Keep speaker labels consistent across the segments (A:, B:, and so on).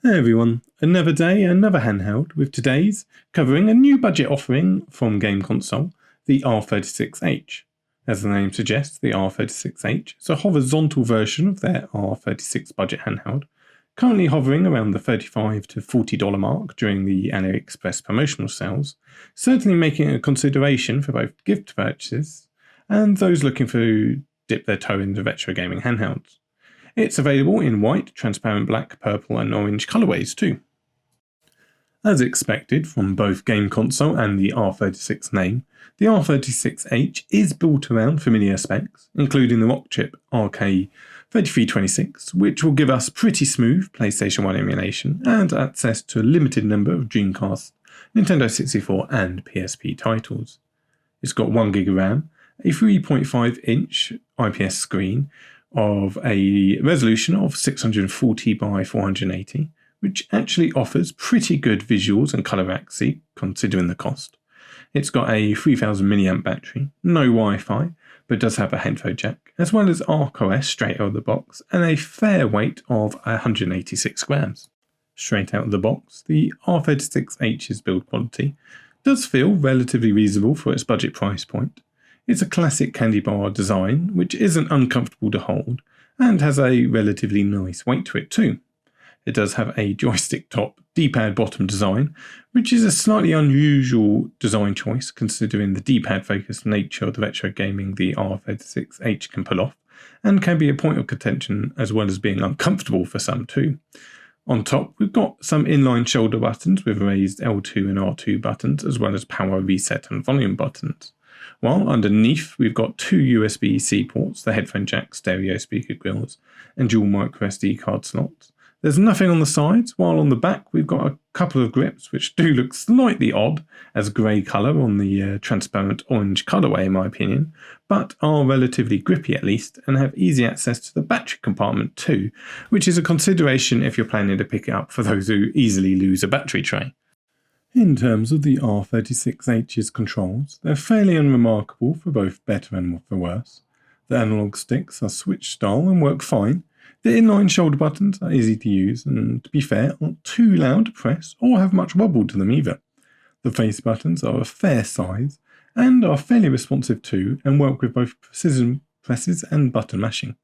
A: Hey everyone, another day, another handheld, with today's covering a new budget offering from Game Console, the R36H. As the name suggests, the R36H is a horizontal version of their R36 budget handheld, currently hovering around the $35 to $40 mark during the AliExpress promotional sales, certainly making a consideration for both gift purchases and those looking to dip their toe into retro gaming handhelds. It's available in white, transparent black, purple and orange colourways too. As expected from both Game Console and the R36 name, the R36H is built around familiar specs, including the Rockchip RK3326, which will give us pretty smooth PlayStation 1 emulation and access to a limited number of Dreamcast, Nintendo 64 and PSP titles. It's got 1GB of RAM, a 3.5-inch IPS screen, of a resolution of 640 by 480, which actually offers pretty good visuals and colour accuracy considering the cost. It's got a 3000 mAh battery, no Wi-Fi, but does have a headphone jack, as well as ArcOS straight out of the box, and a fair weight of 186 grams. Straight out of the box, the R36H's build quality does feel relatively reasonable for its budget price point. It's a classic candy bar design, which isn't uncomfortable to hold, and has a relatively nice weight to it too. It does have a joystick top, dpad bottom design, which is a slightly unusual design choice considering the dpad focused nature of the retro gaming the R36H can pull off, and can be a point of contention as well as being uncomfortable for some too. On top, we've got some inline shoulder buttons with raised L2 and R2 buttons, as well as power reset and volume buttons. While underneath we've got two USB-C ports, the headphone jack, stereo speaker grills, and dual microSD card slots. There's nothing on the sides, while on the back we've got a couple of grips which do look slightly odd as grey colour on the transparent orange colourway in my opinion, but are relatively grippy at least and have easy access to the battery compartment too, which is a consideration if you're planning to pick it up for those who easily lose a battery tray. In terms of the R36H's controls, they're fairly unremarkable for both better and for worse. The analog sticks are switch style and work fine. The inline shoulder buttons are easy to use and, to be fair, aren't too loud to press or have much wobble to them either. The face buttons are a fair size and are fairly responsive too and work with both precision presses and button mashing.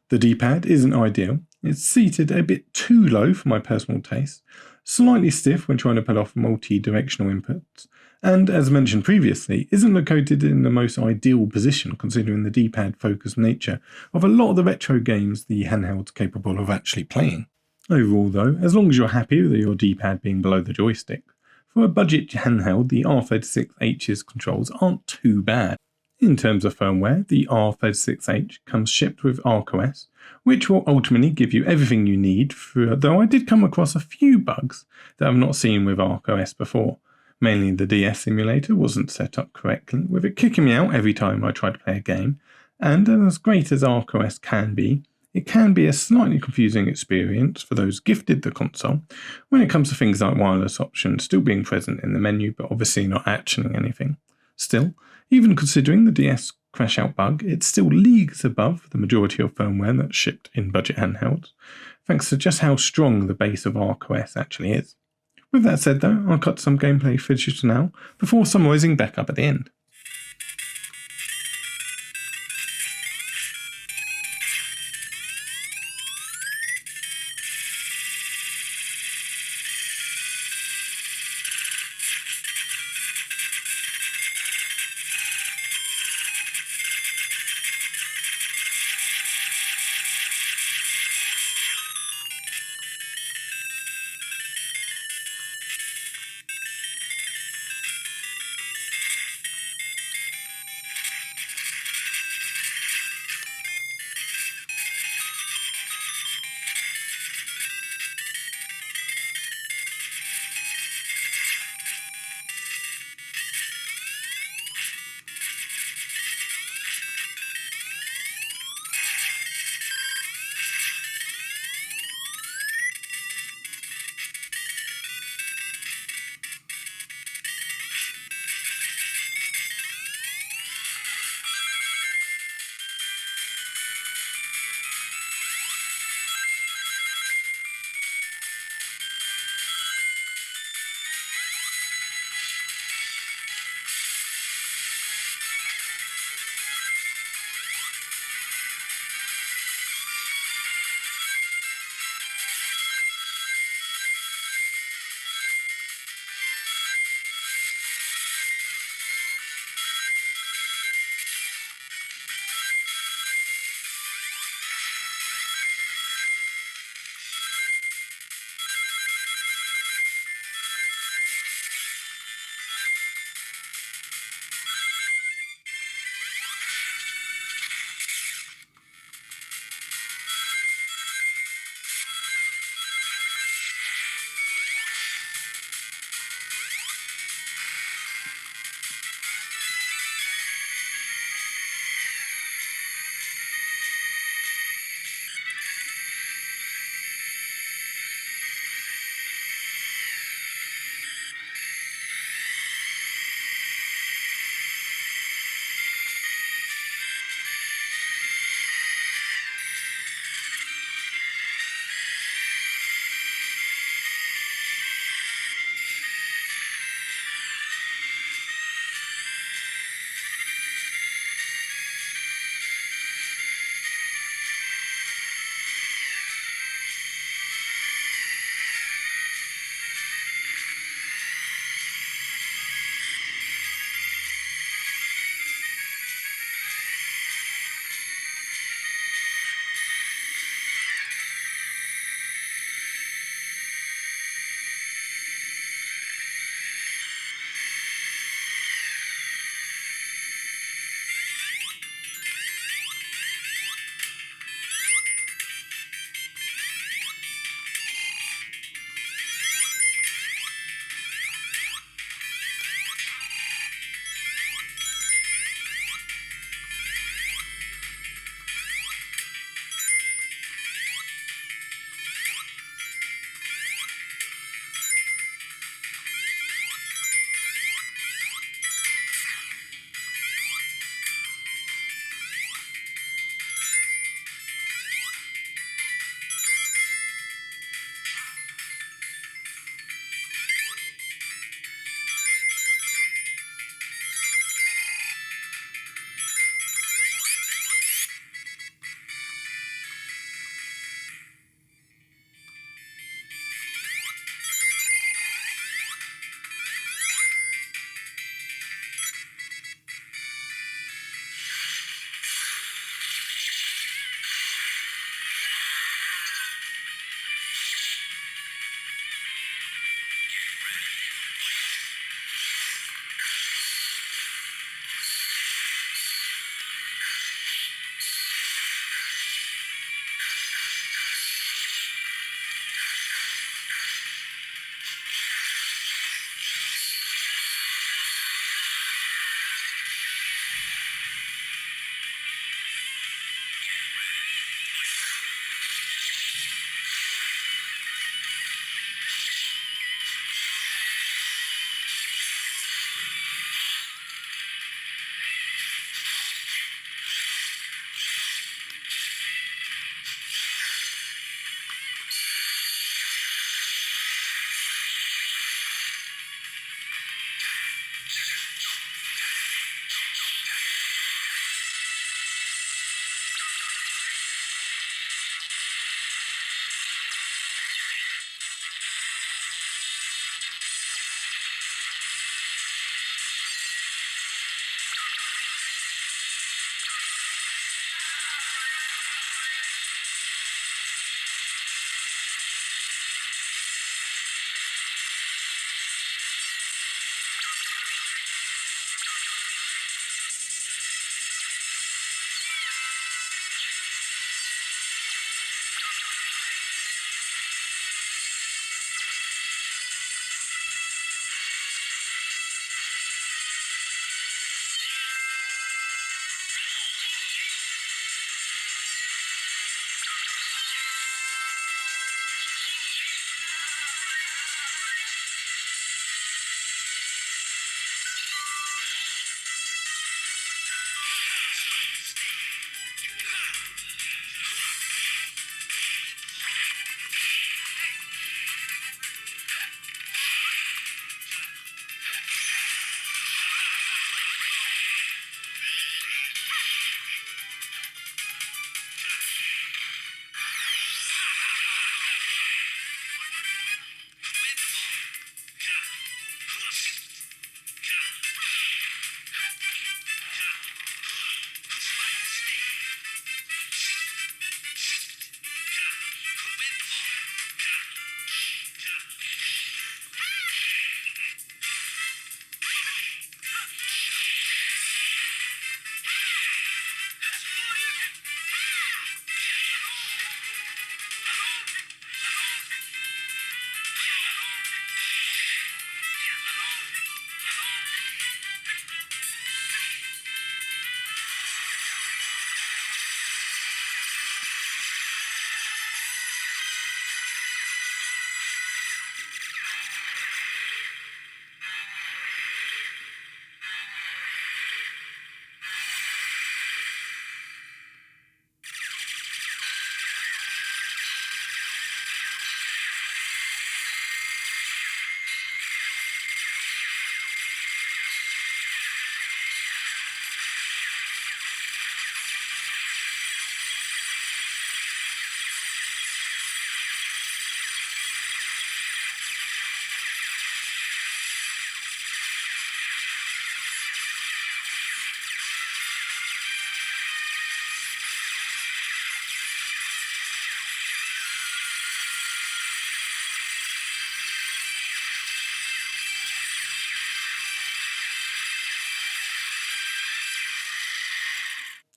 A: The D-pad isn't ideal. It's seated a bit too low for my personal taste, slightly stiff when trying to pull off multi-directional inputs, and as mentioned previously, isn't located in the most ideal position considering the D-pad focused nature of a lot of the retro games the handheld's capable of actually playing. Overall though, as long as you're happy with your D-pad being below the joystick, for a budget handheld the R36H's controls aren't too bad. In terms of firmware, the R36H comes shipped with ArcOS, which will ultimately give you everything you need, though I did come across a few bugs that I've not seen with ArcOS before. Mainly the DS emulator wasn't set up correctly, with it kicking me out every time I tried to play a game, and as great as ArcOS can be, it can be a slightly confusing experience for those gifted the console when it comes to things like wireless options still being present in the menu but obviously not actioning anything. Still, even considering the DS crash out bug, it's still leagues above the majority of firmware that's shipped in budget handhelds, thanks to just how strong the base of ArcOS actually is. With that said though, I'll cut some gameplay footage now, before summarising back up at the end.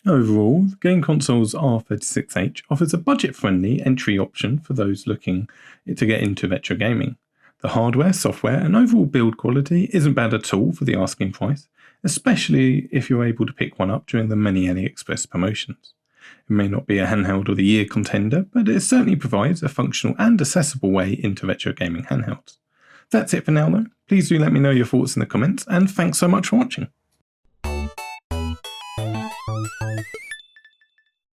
A: Overall, the Game Console's R36H offers a budget-friendly entry option for those looking to get into retro gaming. The hardware, software, and overall build quality isn't bad at all for the asking price, especially if you're able to pick one up during the many AliExpress promotions. It may not be a handheld of the year contender, but it certainly provides a functional and accessible way into retro gaming handhelds. That's it for now though. Please do let me know your thoughts in the comments, and thanks so much for watching.